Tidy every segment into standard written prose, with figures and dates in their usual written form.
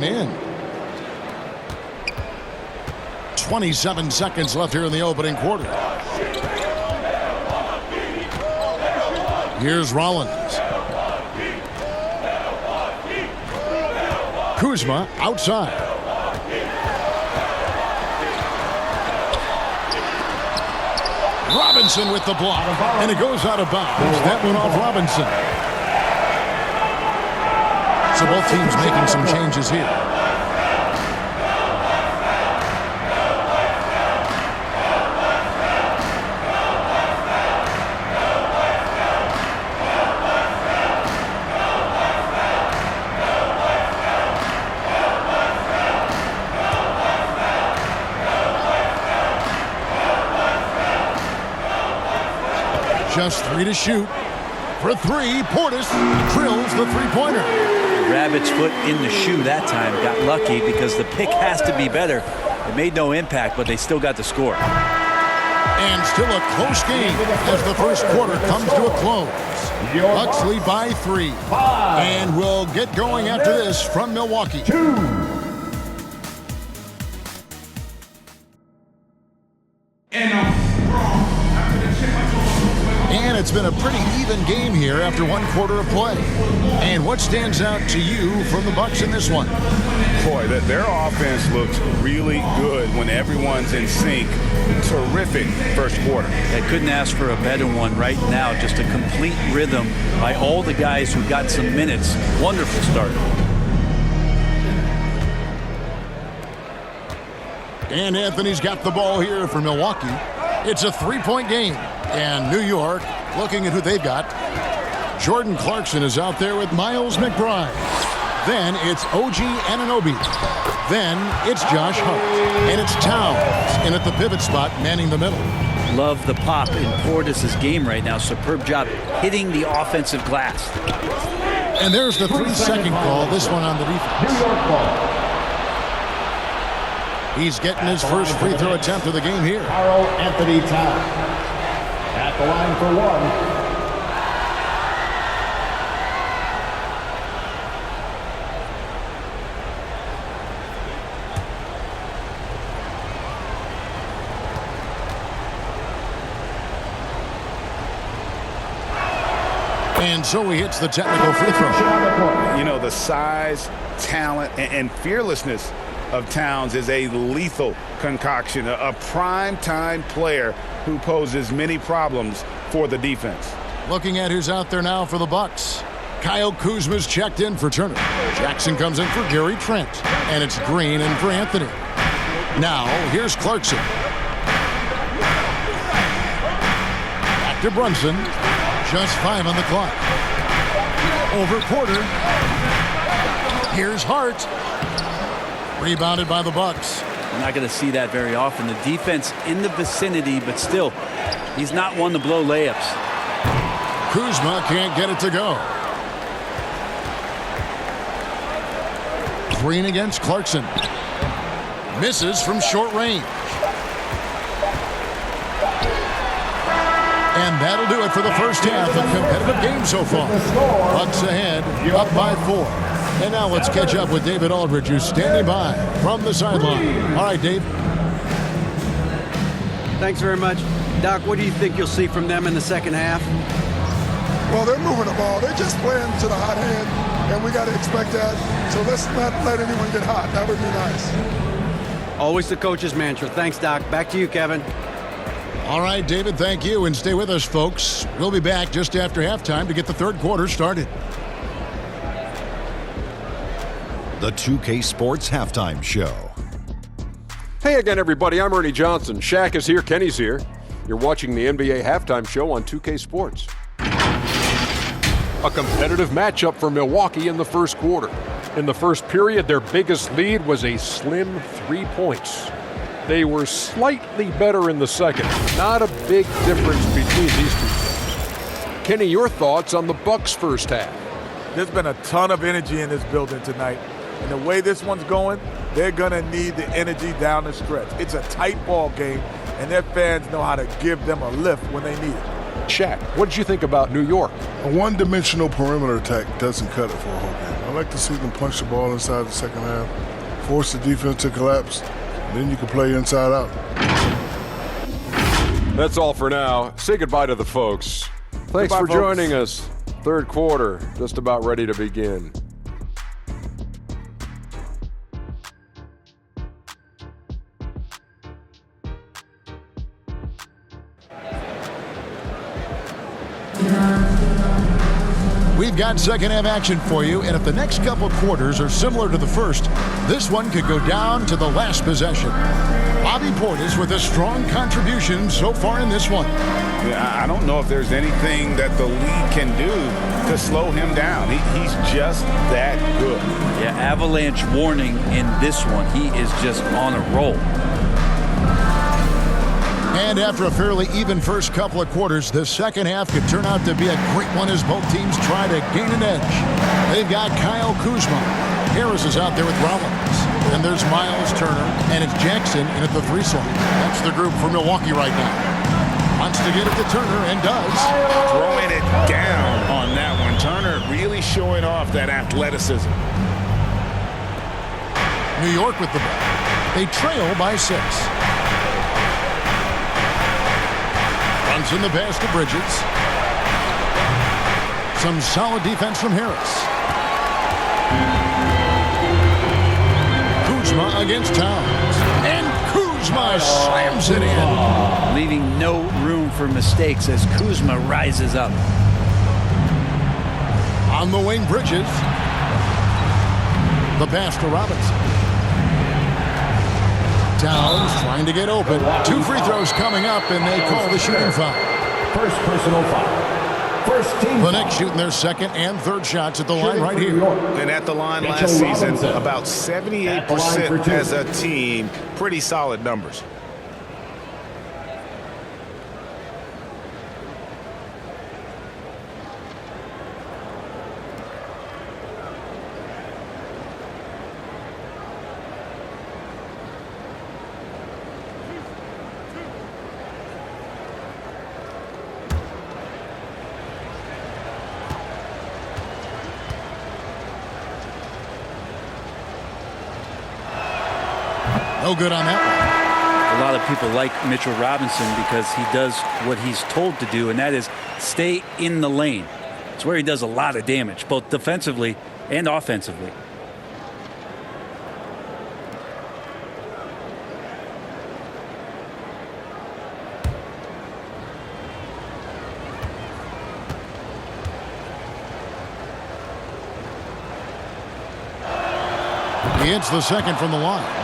In. 27 seconds left here in the opening quarter. Here's Rollins. Kuzma outside. Robinson with the block, and it goes out of bounds. That went off Robinson. So both teams making some changes here. Just 3 to shoot. For 3, Portis drills the three-pointer. Rabbit's foot in the shoe that time. Got lucky because the pick has to be better. It made no impact, but they still got the score. And still a close game as the first quarter comes to a close. Bucks lead by 3. And we'll get going after this from Milwaukee. And it's been a pretty even game here after one quarter of play. And what stands out to you from the Bucks in this one? Boy, their offense looks really good when everyone's in sync. Terrific first quarter. I couldn't ask for a better one right now. Just a complete rhythm by all the guys who got some minutes. Wonderful start. And Anthony's got the ball here for Milwaukee. It's a 3-point game. And New York, looking at who they've got, Jordan Clarkson is out there with Miles McBride. Then it's OG Anunoby. Then it's Josh Hart. And it's Towns in at the pivot spot, manning the middle. Love the pop in Portis' game right now. Superb job hitting the offensive glass. And there's the 3-second call, this one on the defense. He's getting his first free throw attempt of the game here. Karl Anthony Towns at the line for 1. And so he hits the technical free throw. You know, the size, talent, and fearlessness of Towns is a lethal concoction, a prime-time player who poses many problems for the defense. Looking at who's out there now for the Bucks. Kyle Kuzma's checked in for Turner. Jackson comes in for Gary Trent. And it's Green in for Anthony. Now, here's Clarkson. Back to Brunson. Just 5 on the clock. Over Porter. Here's Hart. Rebounded by the Bucks. You're not going to see that very often. The defense in the vicinity, but still, he's not one to blow layups. Kuzma can't get it to go. Green against Clarkson. Misses from short range. And that'll do it for the first half. A competitive game so far. Bucks ahead, up by 4. And now let's catch up with David Aldridge, who's standing by from the sideline. All right, Dave. Thanks very much. Doc, what do you think you'll see from them in the second half? Well, they're moving the ball. They're just playing to the hot hand, and we got to expect that. So let's not let anyone get hot. That would be nice. Always the coach's mantra. Thanks, Doc. Back to you, Kevin. All right, David, thank you. And stay with us, folks. We'll be back just after halftime to get the third quarter started. The 2K Sports Halftime Show. Hey again, everybody. I'm Ernie Johnson. Shaq is here. Kenny's here. You're watching the NBA Halftime Show on 2K Sports. A competitive matchup for Milwaukee in the first quarter. In the first period, their biggest lead was a slim 3 points. They were slightly better in the second. Not a big difference between these two teams. Kenny, your thoughts on the Bucks' first half? There's been a ton of energy in this building tonight. And the way this one's going, they're going to need the energy down the stretch. It's a tight ball game, and their fans know how to give them a lift when they need it. Shaq, what did you think about New York? A one-dimensional perimeter attack doesn't cut it for a whole game. I like to see them punch the ball inside the second half, force the defense to collapse, then you can play inside out. That's all for now. Say goodbye to the folks. Thanks for joining us. Third quarter, just about ready to begin. We've got second half action for you, and if the next couple quarters are similar to the first, this one could go down to the last possession. Bobby Portis with a strong contribution so far in this one. Yeah, I don't know if there's anything that the league can do to slow him down. He's just that good. Yeah, avalanche warning in this one. He is just on a roll. And after a fairly even first couple of quarters, the second half could turn out to be a great one as both teams try to gain an edge. They've got Kyle Kuzma. Harris is out there with Rollins. And there's Miles Turner, and it's Jackson in at the 3 slot. That's the group for Milwaukee right now. Wants to get it to Turner, and does. Throwing it down on that one. Turner really showing off that athleticism. New York with the ball. They trail by 6. Runs in the pass to Bridges. Some solid defense from Harris. Kuzma against Towns. And Kuzma slams it in. Leaving no room for mistakes as Kuzma rises up. On the wing, Bridges. The pass to Robinson. Towns trying to get open. 2 free throws coming up, and they call the shooting foul. First personal foul. First team. The Knicks shooting their second and third shots at the line right here. And at the line last season, about 78% as a team. Pretty solid numbers. No good on that one. A lot of people like Mitchell Robinson because he does what he's told to do, and that is stay in the lane. It's where he does a lot of damage, both defensively and offensively. He hits the second from the line.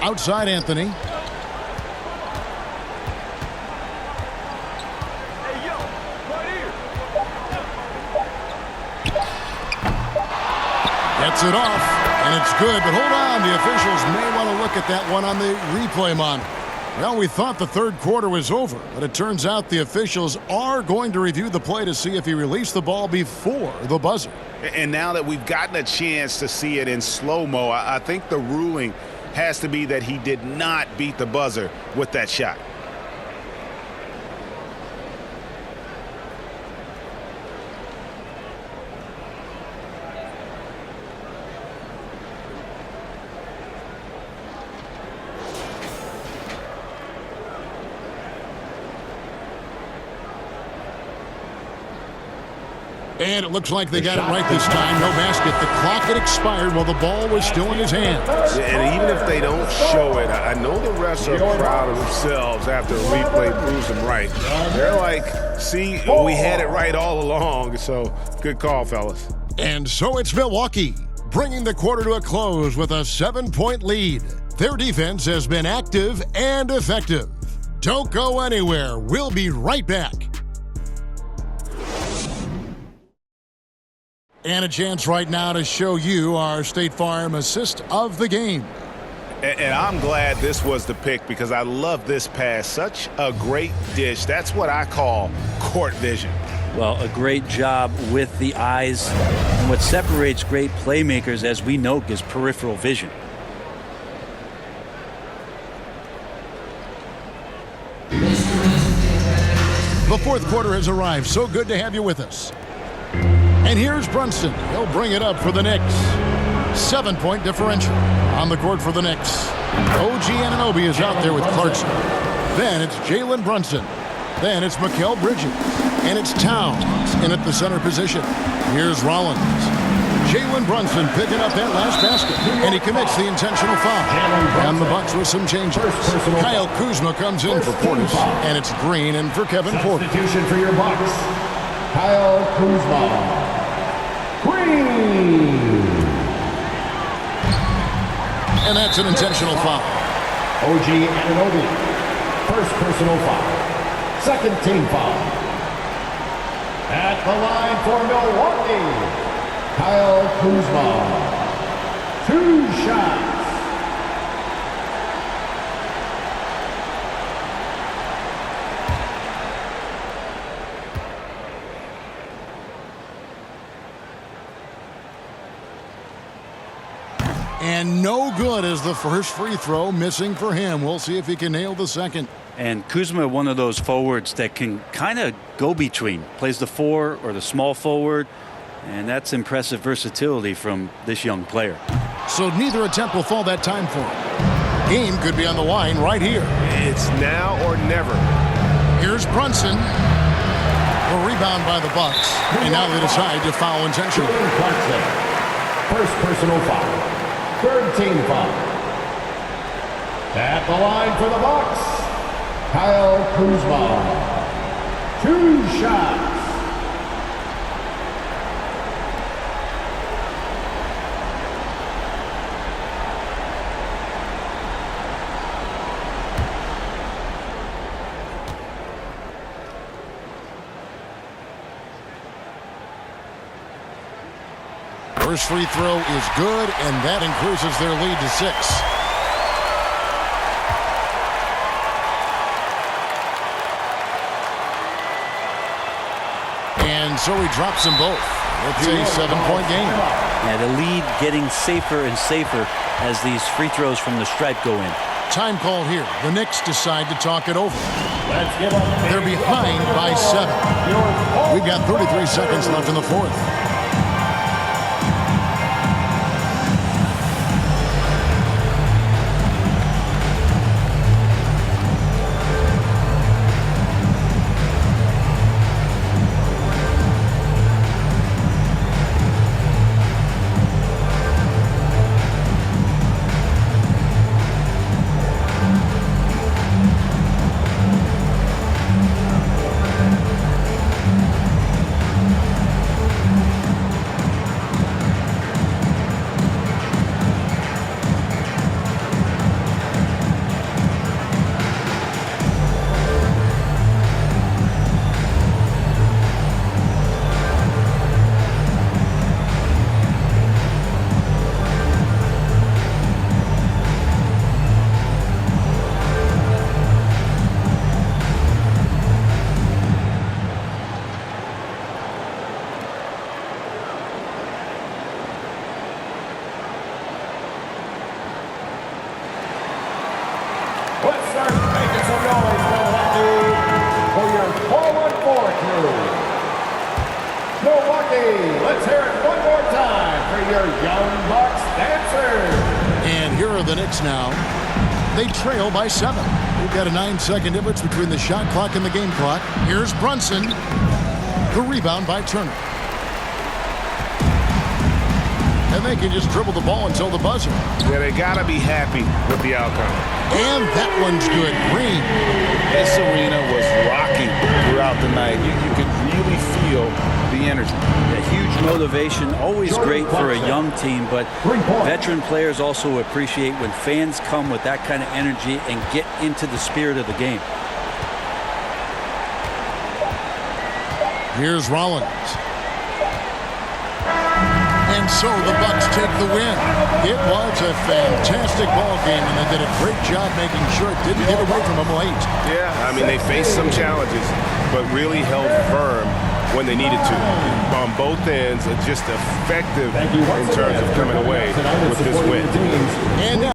Outside Anthony. Gets it off, and it's good, but hold on. The officials may want to look at that one on the replay monitor. Well, we thought the third quarter was over, but it turns out the officials are going to review the play to see if he released the ball before the buzzer. And now that we've gotten a chance to see it in slow-mo, I think the ruling has to be that he did not beat the buzzer with that shot. And it looks like they got it right this time. No basket. The clock had expired while the ball was still in his hands. And even if they don't show it, I know the refs are proud of themselves after a replay proves them right. They're like, see, we had it right all along. So good call, fellas. And so it's Milwaukee, bringing the quarter to a close with a 7-point lead. Their defense has been active and effective. Don't go anywhere. We'll be right back. And a chance right now to show you our State Farm assist of the game. And I'm glad this was the pick because I love this pass. Such a great dish. That's what I call court vision. Well, a great job with the eyes. And what separates great playmakers, as we know, is peripheral vision. fourth quarter has arrived. So good to have you with us. And here's Brunson. He'll bring it up for the Knicks. 7-point differential on the court for the Knicks. OG Anunoby is out there with Clarkson. Then it's Jalen Brunson. Then it's Mikal Bridges. And it's Towns in at the center position. Here's Rollins. Jalen Brunson picking up that last basket. And he commits the intentional foul. And the Bucks with some changes. Kyle Kuzma comes in for Portis. And it's Green in for Kevin Porter. Substitution for your Bucks. Kyle Kuzma. Green. And that's an intentional foul. OG Anunoby. First personal foul. Second team foul. At the line for Milwaukee, Kyle Kuzma. 2 shots. And no good as the first free throw missing for him. We'll see if he can nail the second. And Kuzma, one of those forwards that can kind of go between. Plays the 4 or the small forward. And that's impressive versatility from this young player. So neither attempt will fall that time for him. Game could be on the line right here. It's now or never. Here's Brunson. The rebound by the Bucks. And now they decide to foul intentionally. First personal foul. Third team foul. At the line for the Bucks, Kyle Kuzma. 2 shots. First free throw is good, and that increases their lead to 6. And so he drops them both. It's a 7-point game. Yeah, the lead getting safer and safer as these free throws from the stripe go in. Time called here. The Knicks decide to talk it over. They're behind by 7. We've got 33 seconds left in the fourth. Let's start making some noise, Milwaukee, for your forward 4 crew. Milwaukee, let's hear it one more time for your young Bucks dancers. And here are the Knicks now. They trail by 7. We've got a 9-second difference between the shot clock and the game clock. Here's Brunson. The rebound by Turner. And they can just dribble the ball until the buzzer. Yeah, they got to be happy with the outcome. And that one's good. Green. This arena was rocking throughout the night. You could really feel the energy. A huge motivation, always great for a young team, but veteran players also appreciate when fans come with that kind of energy and get into the spirit of the game. Here's Rollins. And so the Bucks take the win. It was a fantastic ball game, and they did a great job making sure it didn't get away from them late. Yeah, I mean, they faced some challenges, but really held firm when they needed to. On both ends, just effective in terms of coming away with this win. And